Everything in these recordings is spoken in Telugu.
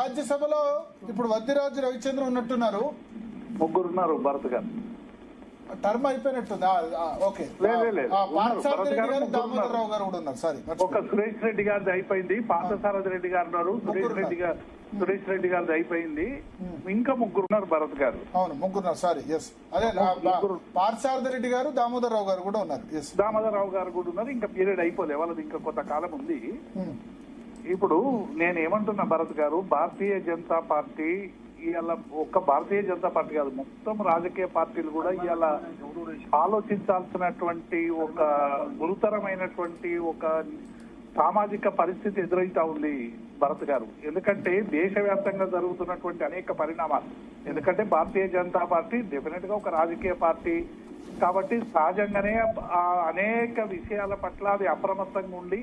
రాజ్యసభలో ఇప్పుడు వద్దిరాజు రవిచంద్ర ఉన్నట్టున్నారు, ముగ్గురున్నారు భరత్ గారు. టర్మ్ అయిపోయినట్టుంది. ఓకే, పార్థసారథి రెడ్డి గారు, దామోదర్ రావు గారు కూడా ఉన్నారు. సారీ, ఒక సురేష్ రెడ్డి గారిది అయిపోయింది, పార్థసారథి రెడ్డి గారు ఉన్నారు, సురేష్ రెడ్డి గారిది అయిపోయింది, ఇంకా ముగ్గురున్నారు భరత్ గారు. అవును, ముగ్గురున్నారు. సారీ, ఎస్, అదే పార్థసారథి రెడ్డి గారు, దామోదర్ రావు గారు కూడా ఉన్నారు. ఎస్, దామోదర్ రావు గారు కూడా ఉన్నారు. ఇంకా పీరియడ్ అయిపోలే వాళ్ళది, ఇంకా కొంతకాలం ఉంది. ఇప్పుడు నేను ఏమంటున్నా భరత్ గారు, భారతీయ జనతా పార్టీ ఇవాళ ఒక్క భారతీయ జనతా పార్టీ కాదు, మొత్తం రాజకీయ పార్టీలు కూడా ఇవాళ ఆలోచించాల్సినటువంటి ఒక గురుతరమైనటువంటి ఒక సామాజిక పరిస్థితి ఎదురైతా ఉంది భరత్ గారు. ఎందుకంటే దేశవ్యాప్తంగా జరుగుతున్నటువంటి అనేక పరిణామాలు, ఎందుకంటే భారతీయ జనతా పార్టీ డెఫినెట్ గా ఒక రాజకీయ పార్టీ కాబట్టి సహజంగానే అనేక విషయాల పట్ల అది అప్రమత్తంగా ఉండి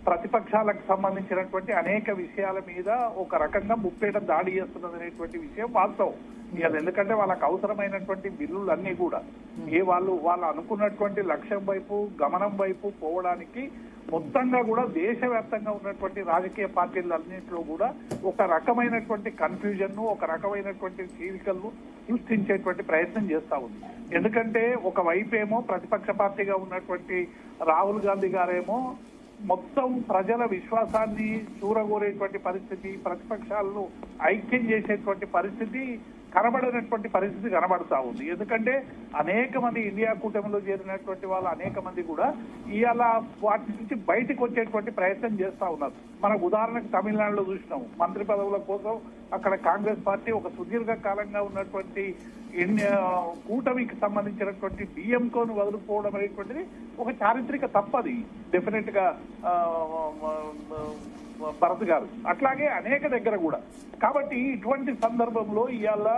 ప్రతిపక్షాలకు సంబంధించినటువంటి అనేక విషయాల మీద ఒక రకంగా ముప్పేట దాడి చేస్తున్నది అనేటువంటి విషయం వాస్తవం. ఇవాళ ఎందుకంటే వాళ్ళకు అవసరమైనటువంటి బిల్లులు అన్ని కూడా వాళ్ళు అనుకున్నటువంటి లక్ష్యం వైపు గమనం వైపు పోవడానికి మొత్తంగా కూడా దేశవ్యాప్తంగా ఉన్నటువంటి రాజకీయ పార్టీలన్నింటిలో కూడా ఒక రకమైనటువంటి కన్ఫ్యూజన్, ఒక రకమైనటువంటి చీలికలను సృష్టించేటువంటి ప్రయత్నం చేస్తా ఉంది. ఎందుకంటే ఒక వైపేమో ప్రతిపక్ష పార్టీగా ఉన్నటువంటి రాహుల్ గాంధీ గారేమో మొత్తం ప్రజల విశ్వాసాన్ని చూరగోరేటువంటి పరిస్థితి, ప్రతిపక్షాలను ఐక్యం చేసేటువంటి పరిస్థితి కనబడినటువంటి పరిస్థితి కనబడతా ఉంది. ఎందుకంటే అనేక మంది ఇండియా కూటమిలో చేరినటువంటి వాళ్ళు అనేక మంది కూడా ఇవాళ వాటి నుంచి బయటకు వచ్చేటువంటి ప్రయత్నం చేస్తా ఉన్నారు. మనకు ఉదాహరణకు తమిళనాడులో చూసినాము, మంత్రి పదవుల కోసం అక్కడ కాంగ్రెస్ పార్టీ ఒక సుదీర్ఘ కాలంగా ఉన్నటువంటి కూటమికి సంబంధించినటువంటి డిఎంకోను వదులుకోవడం అనేటువంటిది ఒక చారిత్రక తప్పది డెఫినెట్ గా భరత్ గారు. అట్లాగే అనేక దగ్గర కూడా. కాబట్టి ఇటువంటి సందర్భంలో ఇవాళ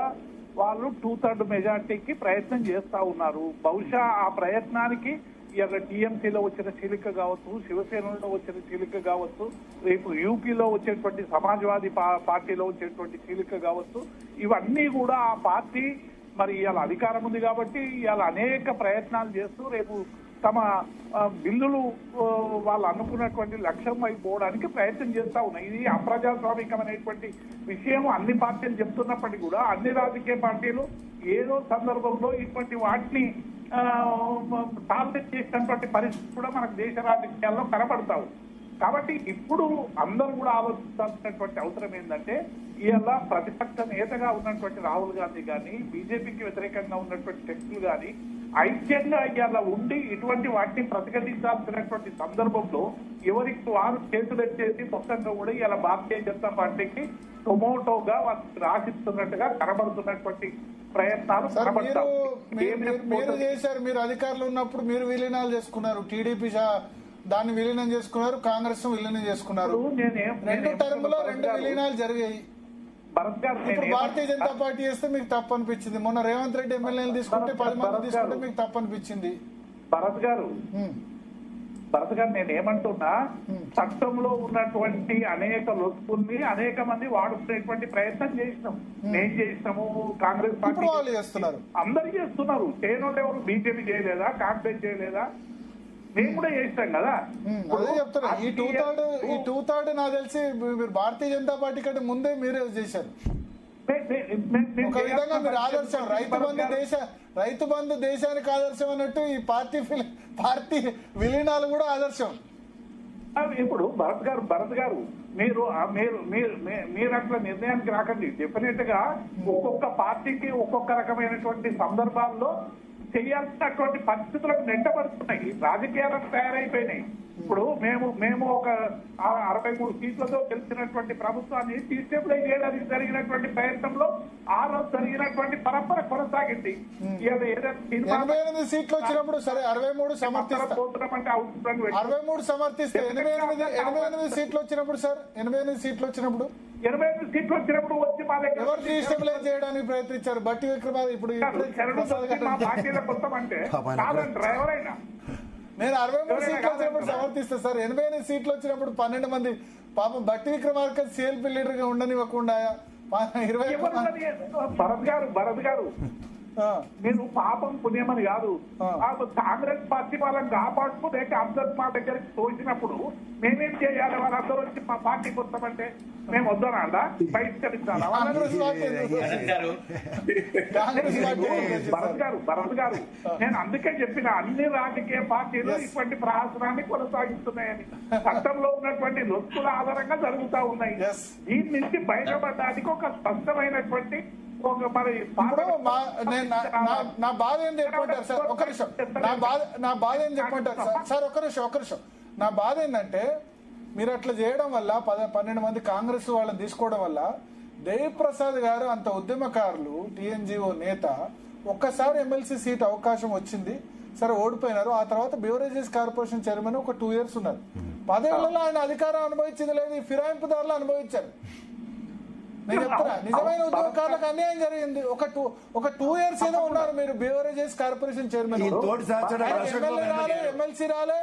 వాళ్ళు 2/3 మెజార్టీకి ప్రయత్నం చేస్తా ఉన్నారు. బహుశా ఆ ప్రయత్నానికి ఇవాళ టీఎంసీలో వచ్చిన చీలిక కావచ్చు, శివసేనలో వచ్చిన చీలిక కావచ్చు, రేపు యూపీలో వచ్చేటువంటి సమాజ్వాదీ పార్టీలో వచ్చేటువంటి చీలిక కావచ్చు, ఇవన్నీ కూడా ఆ పార్టీ మరి ఇవాళ అధికారం ఉంది కాబట్టి ఇవాళ అనేక ప్రయత్నాలు చేస్తూ రేపు తమ బిల్లులు వాళ్ళు అనుకున్నటువంటి లక్ష్యం వైపు పోవడానికి ప్రయత్నం చేస్తా ఉన్నాయి. ఇది అప్రజాస్వామికమైనటువంటి విషయం అన్ని పార్టీలు చెప్తున్నప్పటికీ కూడా అన్ని రాజకీయ పార్టీలు ఏదో సందర్భంలో ఇటువంటి వాటిని టార్గెట్ చేసినటువంటి పరిస్థితి కూడా మనకు దేశ రాజకీయాల్లో కనబడతావు. కాబట్టి ఇప్పుడు అందరూ కూడా ఆలోచించాల్సినటువంటి అవసరం ఏంటంటే ఇవాళ ప్రతిపక్ష నేతగా ఉన్నటువంటి రాహుల్ గాంధీ గాని, బీజేపీకి వ్యతిరేకంగా ఉన్నటువంటి శక్తులు గాని ఐక్యంగా ఇవాళ ఉండి ఇటువంటి వాటిని ప్రతిఘటించాల్సినటువంటి సందర్భంలో ఎవరికి వారు చేతులెత్తేసి మొత్తంగా కూడా ఇవాళ భారతీయ జనతా పార్టీకి టొమాటోగా వాళ్ళు రాసిస్తున్నట్టుగా కనబడుతున్నటువంటి ప్రయత్నాలు కనబడతారు. మీరు చేశారు, మీరు అధికారులు ఉన్నప్పుడు మీరు విలీనాలు చేసుకున్నారు, టీడీపీ దాన్ని విలీనం చేసుకున్నారు, కాంగ్రెస్ విలీనం చేసుకున్నారు. 2 టర్మ్లో 2 విలీనాలు జరిగాయి. ఇప్పుడు భారతీయ జనతా పార్టీ చేస్తే మీకు తప్పు అనిపించింది. మొన్న రేవంత్ రెడ్డి ఎమ్మెల్యేలు తీసుకుంటే 10 మంది తీసుకుంటే మీకు తప్పు అనిపించింది. భరత్ గారు నేను ఏమంటున్నా, చట్టంలో ఉన్నటువంటి అనేక లొసుకుల్ని అనేక మంది వాడుకునేటువంటి ప్రయత్నం చేసినాం. నేను చేసినాము, కాంగ్రెస్ పార్టీ వాళ్ళు చేస్తున్నారు, అందరూ చేస్తున్నారు. చేయనోళ్ళు ఎవరు? బీజేపీ చేయలేదా? కాంగ్రెస్ చేయలేదా? మేము కూడా చేస్తాం కదా. అదే చెప్తున్నా, ఈ 2/3 నాకు తెలిసి మీరు భారతీయ జనతా పార్టీ కంటే ముందే మీరే చేశారు. ఒక విధంగా మీరు ఆదర్శం, రైతు బంధు దేశానికి ఆదర్శం అన్నట్టు ఈ పార్టీ విలీనాలు కూడా ఆదర్శం. ఇప్పుడు భరత్ గారు మీరు అట్లా నిర్ణయానికి రాకండి. డెఫినెట్ గా ఒక్కొక్క పార్టీకి ఒక్కొక్క రకమైనటువంటి సందర్భాల్లో చేయాల్సినటువంటి పరిస్థితులకు నెట్టబడుతున్నాయి, రాజకీయాలకు తయారైపోయినాయి. ఇప్పుడు మేము ఒక 63 సీట్లతో గెలిచినటువంటి ప్రభుత్వాన్ని డిస్టెబిలైజ్ చేయడానికి జరిగినటువంటి ప్రయత్నంలో ఆ రోజు జరిగినటువంటి పరంపర కొనసాగింది. 88 సీట్లు వచ్చినప్పుడు సరే 63 సమర్థిస్తామంటే 63 సమర్థిస్తే 88 సీట్లు వచ్చినప్పుడు సార్ 88 సీట్లు వచ్చినప్పుడు 88 సీట్లు వచ్చినప్పుడు వచ్చి మా దగ్గర ఎవరు డిస్టెబిలైజ్ చేయడానికి ప్రయత్నించారు? బట్టి విక్రమార్క ఇప్పుడు మొత్తం అంటే కాదంటారు ఎవరైనా. నేను 63 సీట్లు వచ్చినప్పుడు సమర్థిస్తా సార్. 88 సీట్లు వచ్చినప్పుడు 12 మంది పాపం బట్టి విక్రమార్క సిఎల్పి లీడర్ గా ఉండనివ్వకుండా భరత్ గారు ఆ. మీరు పాపం పుణ్యమని కాదు. ఆ. ఆ కాంగ్రెస్ పార్టీ వాళ్ళని కాపాడుతూ లేక అందరు మా దగ్గరికి తోసినప్పుడు మేమేం చేయాలి? వాళ్ళందరూ వచ్చి మా పార్టీ కొత్తమంటే మేము వద్దనా బహిష్కరించాలా? కాంగ్రెస్ పార్టీ ఎందుకు? కాంగ్రెస్ పార్టీ ఎందుకు? భరత్ గారు నేను అందుకే చెప్పిన అన్ని రాజకీయ పార్టీలు ఇటువంటి ప్రహసనాన్ని కొనసాగిస్తున్నాయని. చట్టంలో ఉన్నటువంటి లొత్తుల ఆధారంగా జరుగుతా ఉన్నాయి. Yes. దీని నుంచి బయటపడడానికి ఒక స్పష్టమైనటువంటి ఒక మరి ఇప్పుడు నా బాధ ఏం చెప్పమంటారు సార్? ఒక నిమిషం. నా బాధ ఏం చెప్పమంటారు సార్? సార్ ఒక్క నిమిషం. నా బాధ ఏంటంటే మీరు అట్లా చేయడం వల్ల 12 మంది కాంగ్రెస్ వాళ్ళని తీసుకోవడం వల్ల దేవిప్రసాద్ గారు అంత ఉద్యమకారులు, టీఎన్జిఓ నేత, ఒక్కసారి ఎమ్మెల్సీ సీట్ అవకాశం వచ్చింది, సరే ఓడిపోయినారు. ఆ తర్వాత బెవరేజెస్ కార్పొరేషన్ చైర్మన్ ఒక 2 years ఉన్నారు. 10 ఏళ్లలో ఆయన అధికారం అనుభవించింది లేదు, ఈ ఫిరాయింపుదారులు అనుభవించారు. నేను చెప్తున్నా, నిజమైన ఉద్యోగకారులకు అన్యాయం జరిగింది. ఒక 2 years ఏదో ఉన్నారు మీరు బెవరేజెస్ కార్పొరేషన్ చైర్మన్. ఎమ్మెల్సీ రాలే,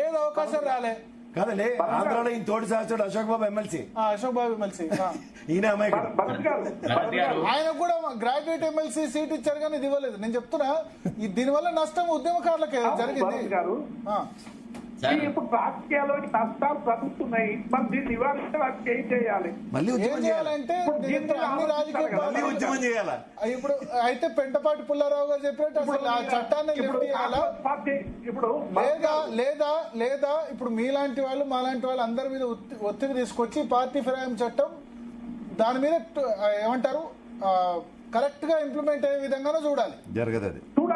ఏదో అవకాశం రాలే. కాదండి, ఆంధ్రాలో ఈయన తోటి శాస్త్రుడు అశోక్ బాబు ఎమ్మెల్సీ. అశోక్ బాబు ఎమ్మెల్సీ ఈయన అమాయకుడు. ఆయన కూడా గ్రాడ్యుయేట్ ఎమ్మెల్సీ సీట్ ఇచ్చారు కానీ ఇది ఇవ్వలేదు. నేను చెప్తున్నా దీనివల్ల నష్టం ఉద్యమకారులకే జరిగింది. ఇప్పుడు రాజకీయాల్లో నష్టాలు జరుగుతున్నాయి, మరి దీన్ని నివారించడానికి ఏం చేయాలి? మళ్ళీ ఏం చేయాలంటే అన్ని రాజకీయ మళ్ళీ ఉద్యమం చేయాలా? ఇప్పుడు అయితే పెంటపాటి పుల్లారావు గారు చెప్పినట్టు అసలు ఆ చట్టాన్ని లిఫ్ట్ చేయాలా ఇప్పుడు లేదా ఇప్పుడు మీలాంటి వాళ్ళు మాలాంటి వాళ్ళు అందరి మీద ఒత్తిడి తీసుకొచ్చి పార్టీ ఫిరాయింపు చట్టం దాని మీద ఏమంటారు కరెక్ట్ గా ఇంప్లిమెంట్ అయ్యే విధంగానే చూడాలి. జరగదు అది.